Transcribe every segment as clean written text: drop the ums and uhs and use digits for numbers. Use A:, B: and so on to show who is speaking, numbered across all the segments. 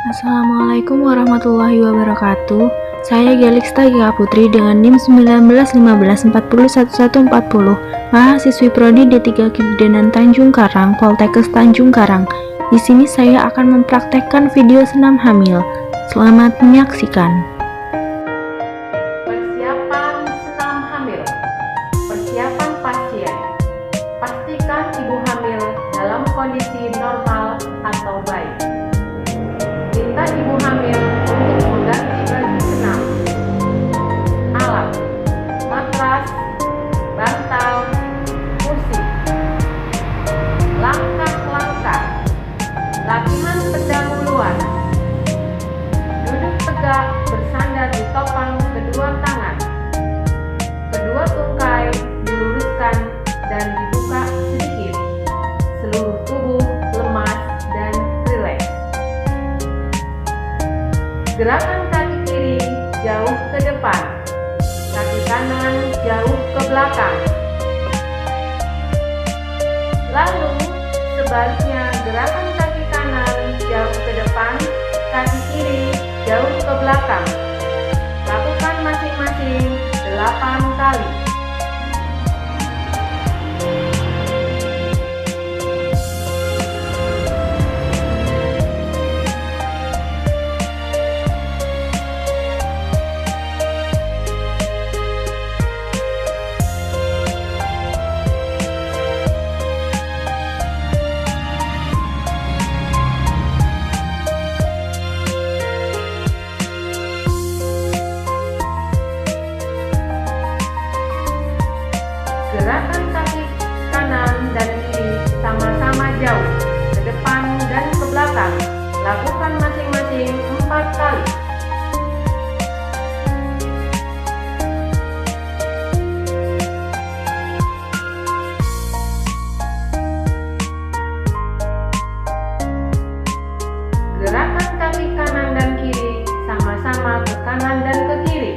A: Assalamualaikum warahmatullahi wabarakatuh. Saya Gelixta Gika Putri dengan NIM 1915401140, mahasiswi Prodi D3 Kebidanan Tanjung Karang, Poltekkes Tanjung Karang. Di sini saya akan mempraktekkan video senam hamil. Selamat menyaksikan.
B: Persiapan senam hamil. Persiapan pasien. Pastikan ibu hamil dalam kondisi normal atau baik. Minta ibu hamil untuk mengganti baju senam. Alat: matras, bantal, kursi. Langkah-langkah. Latihan pendahuluan. Duduk tegak bersandar di topang kedua tangan. Kedua tungkai diluruskan dan dibuka sedikit. Seluruh tubuh lemas dan rileks. Gerakan kaki kiri jauh ke depan, kaki kanan jauh ke belakang. Lalu sebaliknya, gerakan kaki kanan jauh ke depan, kaki kiri jauh ke belakang. Lakukan masing-masing 8 kali. Gerakan kaki kanan dan kiri sama-sama jauh ke depan dan ke belakang. Lakukan masing-masing 4 kali. Gerakan kaki kanan dan kiri sama-sama ke kanan dan ke kiri.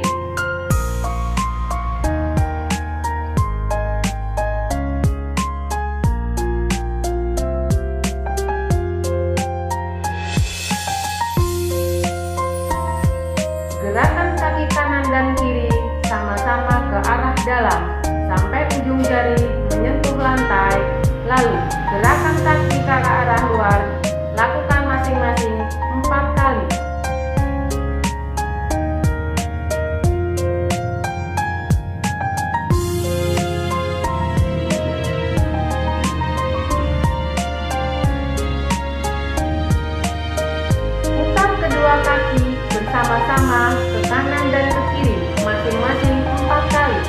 B: Gerakan kaki kanan dan kiri sama-sama ke arah dalam sampai ujung jari menyentuh lantai. Lalu gerakan kaki ke arah luar. Lakukan masing-masing 4 kali. Putar kedua kaki bersama-sama ke kanan dan ke kiri masing-masing 4 kali.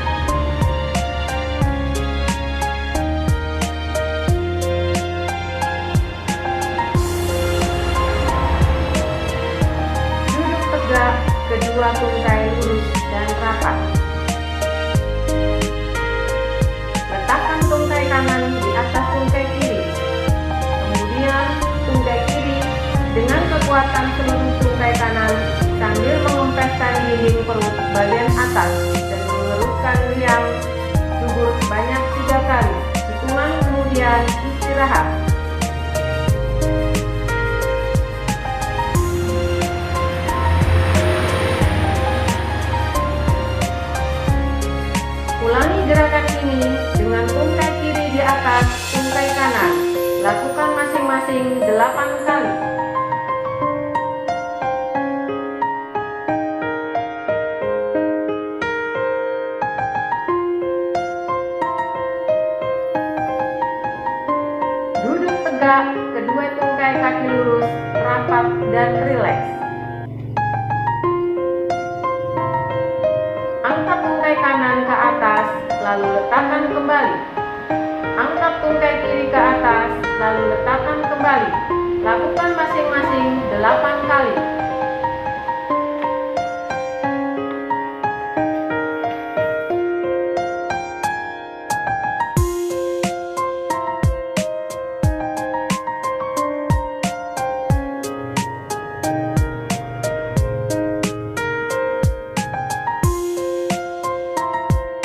B: Duduk tegak, kedua tungkai lurus dan rapat. Letakkan tungkai kanan di atas tungkai kiri. Kemudian tungkai kiri dengan kekuatan seluruh tungkai kanan sambil mengempeskan dinding perut bagian atas dan mengerutkan liang dubur sebanyak 3 kali. Hitungan kemudian istirahat. Ulangi gerakan ini dengan tungkai kiri di atas tungkai kanan. Lakukan masing-masing 8 kali. Duduk tegak, kedua tungkai kaki lurus, rapat dan rileks. Angkat tungkai kanan ke atas, lalu letakkan kembali. Angkat tungkai kiri ke atas, lalu letakkan kembali. Lakukan masing-masing 8 kali.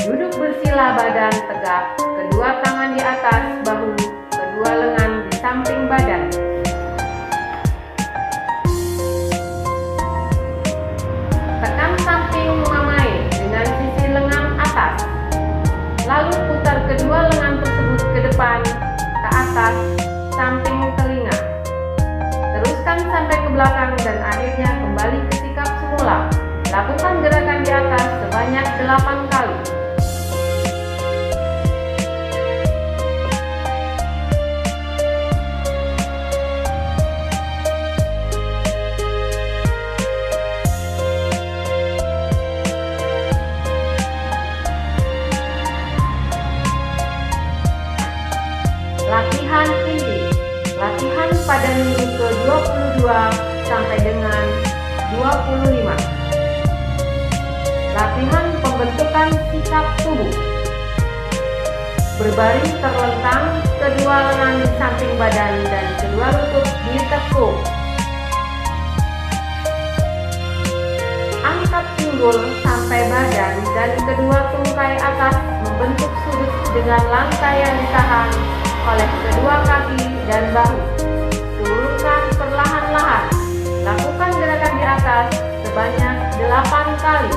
B: Duduk bersila badan tegak, kedua tangan di atas bahu, kedua lengan di samping badan. sampai ke belakang dan akhirnya kembali ke sikap semula. Lakukan gerakan di atas sebanyak 8 kali. Latihan inti. Latihan pada minggu ke-22 sampai dengan 25. Latihan pembentukan sikap tubuh. Berbaring terlentang, kedua lengan di samping badan dan kedua lutut ditekuk. Angkat pinggul sampai badan dan kedua tungkai atas membentuk sudut dengan lantai yang ditahan oleh kedua kaki dan bahu. Turunkan perlahan-lahan. Lakukan gerakan di atas sebanyak 8 kali.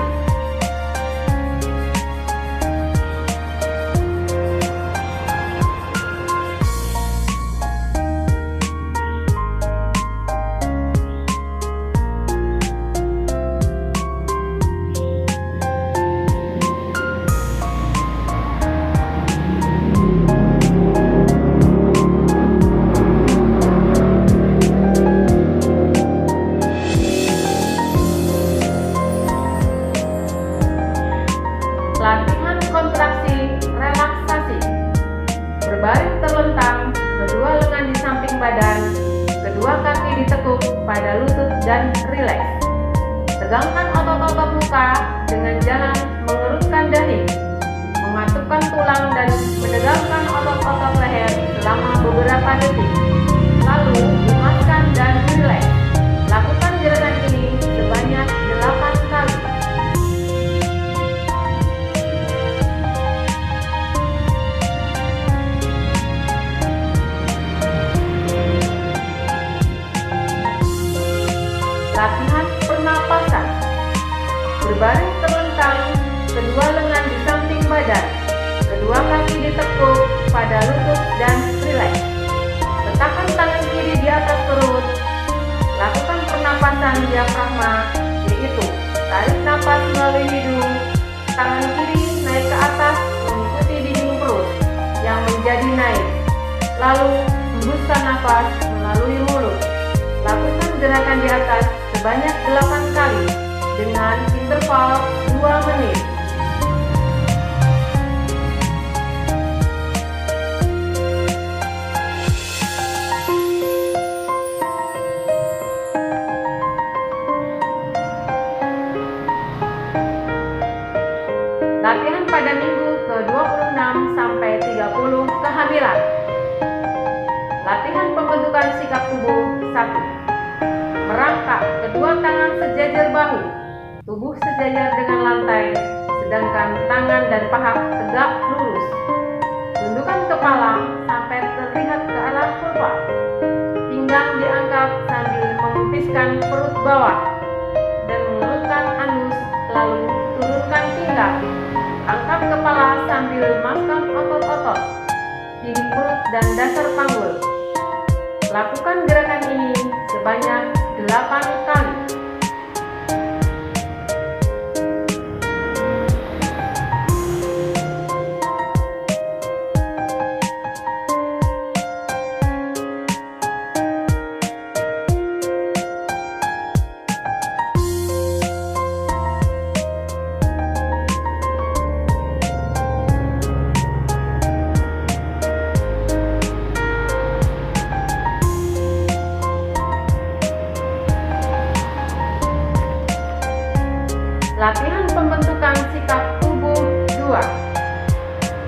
B: Latihan kontraksi relaksasi. Berbaring terlentang, kedua lengan di samping badan, kedua kaki ditekuk pada lutut dan rileks. Tegangkan otot-otot muka dengan jalan mengerutkan dahi, mengatupkan tulang dan menegangkan otot-otot leher selama beberapa detik. Lalu lemaskan dan rileks. Lakukan gerakan ini sebanyak 8 kali. Latihan pernapasan. Berbaring terlentang, kedua lengan di samping badan, kedua kaki ditekuk pada lutut dan rileks. Letakkan tangan kiri di atas perut. Lakukan pernapasan diafragma, yaitu tarik napas melalui hidung, tangan kiri naik ke atas mengikuti dinding perut yang menjadi naik, lalu hembuskan napas melalui mulut. Lakukan gerakan di atas sebanyak 8 kali dengan interval 2 menit. Latihan pada minggu ke-26 sampai 30 kehamilan. Latihan pembentukan sikap tubuh 1. Merangkak kedua tangan sejajar bahu, tubuh sejajar dengan lantai, sedangkan tangan dan paha tegak lurus. Tundukkan kepala sampai terlihat ke arah kurva. Pinggang diangkat sambil mengempiskan perut bawah dan mengerutkan anus, lalu turunkan pinggang. Angkat kepala sambil lemaskan otot-otot, dinding perut dan dasar panggul. Lakukan gerakan ini sebanyak 8 kali. Latihan pembentukan sikap tubuh 2.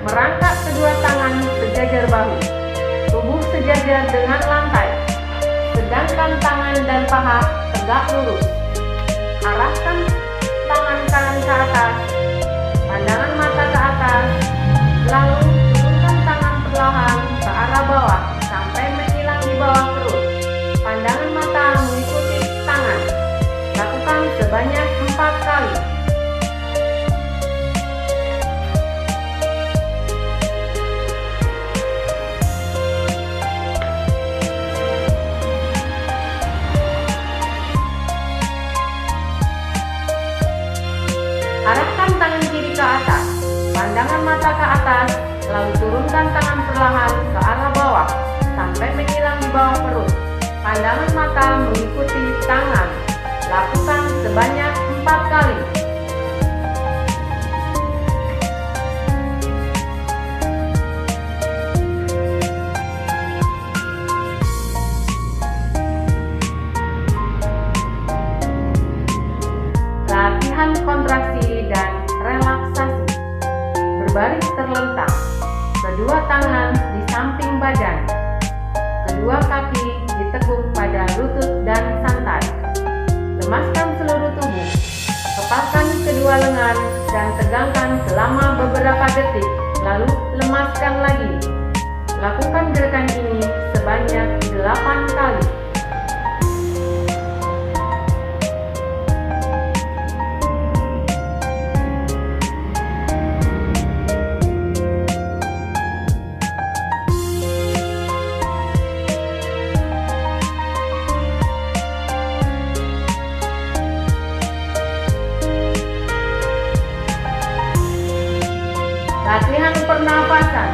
B: Merangkak kedua tangan sejajar bahu, tubuh sejajar dengan lantai, sedangkan tangan dan paha tegak lurus. Arahkan tangan kanan ke atas, pandangan mata ke atas, lalu turunkan tangan perlahan ke arah bawah sampai menghilang di bawah perut. Pandangan mata mengikuti tangan. Lakukan sebanyak 4 kali. mata ke atas, lalu turunkan tangan perlahan ke arah bawah sampai menyilang di bawah perut. Pandangan mata mengikuti tangan. Lakukan sebanyak 4 kali. Latihan kontraksi dan relaksasi. Berbaris terlentang, kedua tangan di samping badan, kedua kaki ditekuk pada lutut dan santai. Lemaskan seluruh tubuh, kepalkan kedua lengan dan tegangkan selama beberapa detik, lalu lemaskan lagi. Lakukan gerakan ini sebanyak 8 kali. Latihan pernapasan.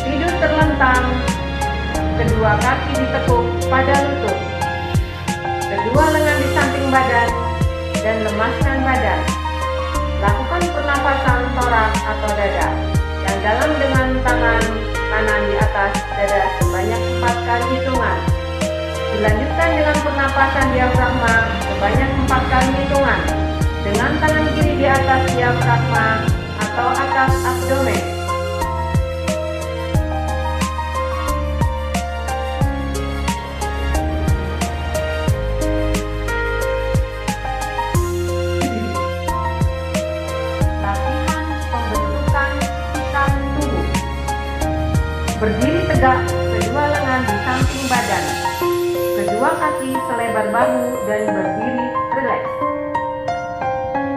B: Tidur terlentang, kedua kaki ditekuk pada lutut, kedua lengan di samping badan, dan lemaskan badan. Lakukan pernapasan toraks atau dada yang dalam dengan tangan kanan di atas dada sebanyak 4 kali hitungan. Dilanjutkan dengan pernapasan diafragma sebanyak 4 kali hitungan dengan tangan kiri di atas diafragma atau atas abdomen. Latihan pembentukan sikap tubuh. Berdiri tegak, kedua lengan di samping badan, kedua kaki selebar bahu dan berdiri rileks.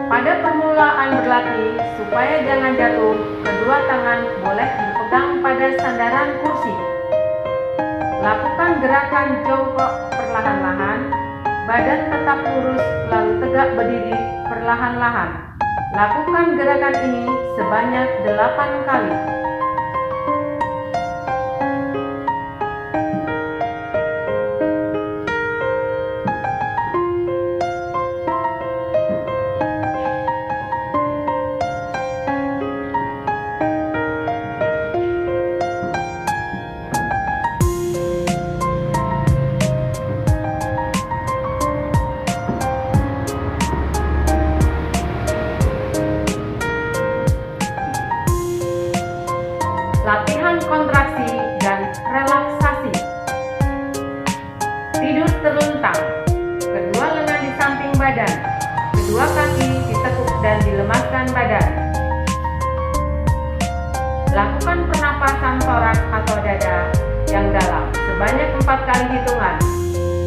B: Pada permulaan berlatih, supaya jangan jatuh, kedua tangan boleh dipegang pada sandaran kursi. Lakukan gerakan jongkok perlahan-lahan, badan tetap lurus lalu tegak berdiri perlahan-lahan. Lakukan gerakan ini sebanyak 8 kali. Latihan kontraksi dan relaksasi. Tidur terlentang, kedua lengan di samping badan, kedua kaki ditekuk dan dilemaskan badan. Lakukan pernapasan toraks atau dada yang dalam sebanyak 4 kali hitungan.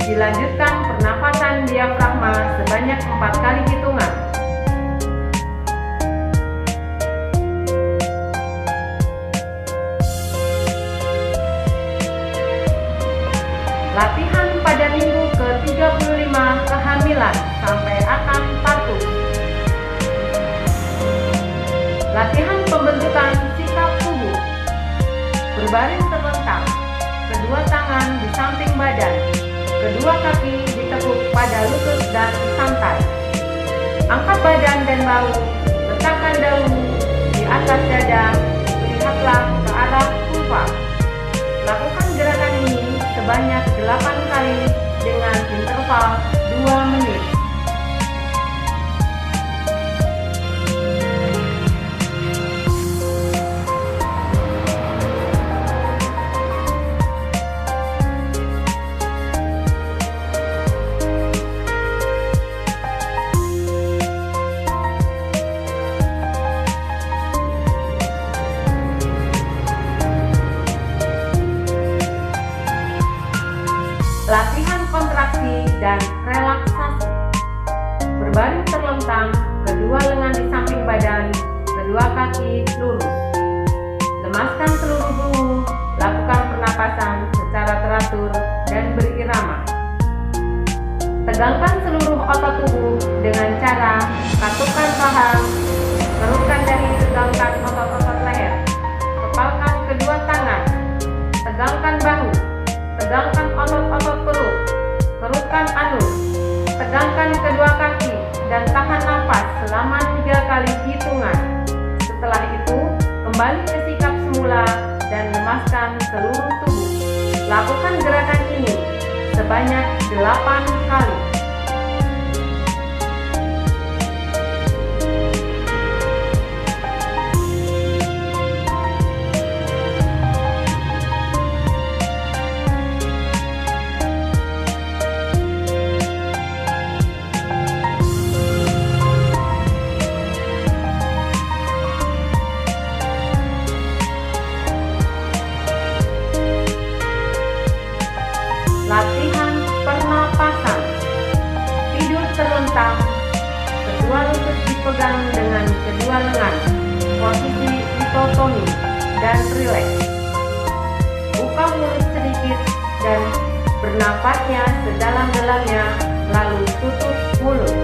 B: Dilanjutkan pernapasan diafragma sebanyak 4 kali hitungan. Latihan pada minggu ke-35 kehamilan sampai akan patuh. Latihan pembentukan sikap tubuh. Berbaring terlentang, kedua tangan di samping badan, kedua kaki ditekuk pada lutut dan santai. Angkat badan dan bahu, letakkan dagu di atas dada, lihatlah ke arah vulva. Lakukan gerakan ini sebanyak 8 kali dengan interval 2 menit. Latihan kontraksi dan relaksasi. Berbaring terlentang, kedua lengan di samping badan, kedua kaki lurus. Lemaskan seluruh tubuh, lakukan pernapasan secara teratur dan berirama. Tegangkan seluruh otot tubuh dengan cara katupkan paha, kerutkan dahi tegang tegangkan otot-otot leher. Kepalkan kedua tangan. Tegangkan bahu. Tegangkan otot-otot perut. Kerutkan anus. Tegangkan kedua kaki dan tahan nafas selama 3 kali hitungan. Setelah itu, kembali ke sikap semula dan lemaskan seluruh tubuh. Lakukan gerakan ini sebanyak 8 kali. Latihan pernapasan. Tidur terlentang. Kedua lutut dipegang dengan kedua lengan. Posisi ditotoni dan rileks. Buka mulut sedikit dan bernapasnya sedalam-dalamnya, lalu tutup mulut.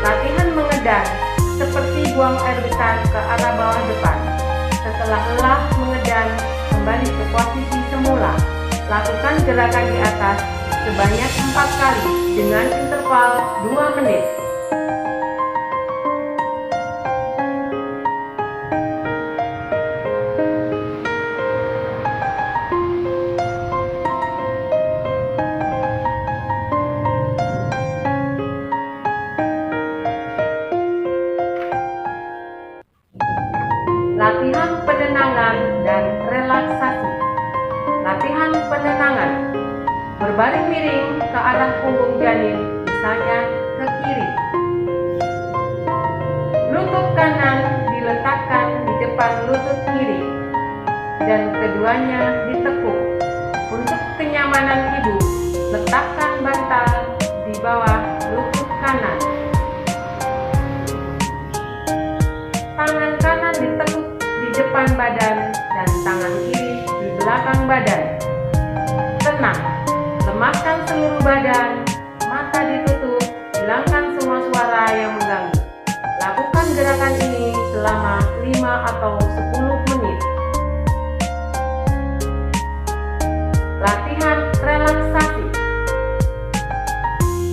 B: Latihan mengedar seperti buang air besar ke arah bawah depan. Setelah lelah mengedar, kembali ke posisi semula. Lakukan gerakan di atas sebanyak 4 kali dengan interval 2 menit. Latihan penenangan dan relaksasi. Latihan penenangan. Berbaring miring ke arah punggung janin, misalnya ke kiri. Lutut kanan diletakkan di depan lutut kiri dan keduanya ditekuk. Untuk kenyamanan ibu, letakkan bantal di bawah lutut kanan. Tangan kanan ditekuk di depan badan dan tangan kiri di belakang badan. Tenang, lemaskan seluruh badan, mata ditutup, hilangkan semua suara yang mengganggu. Lakukan gerakan ini selama 5 atau 10 menit. Latihan relaksasi.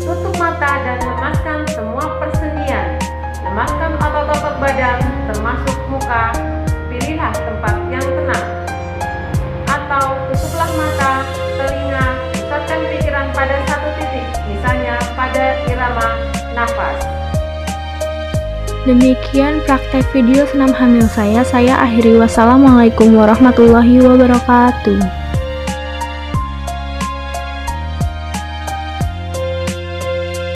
B: Tutup mata dan lemaskan semua persendian. Lemaskan otot-otot badan termasuk muka. Pilihlah tempat yang tenang. Atau tutuplah mata, telinga, pusatkan pikiran pada satu titik, misalnya pada irama nafas.
A: Demikian praktek video senam hamil saya akhiri. Wassalamualaikum warahmatullahi wabarakatuh.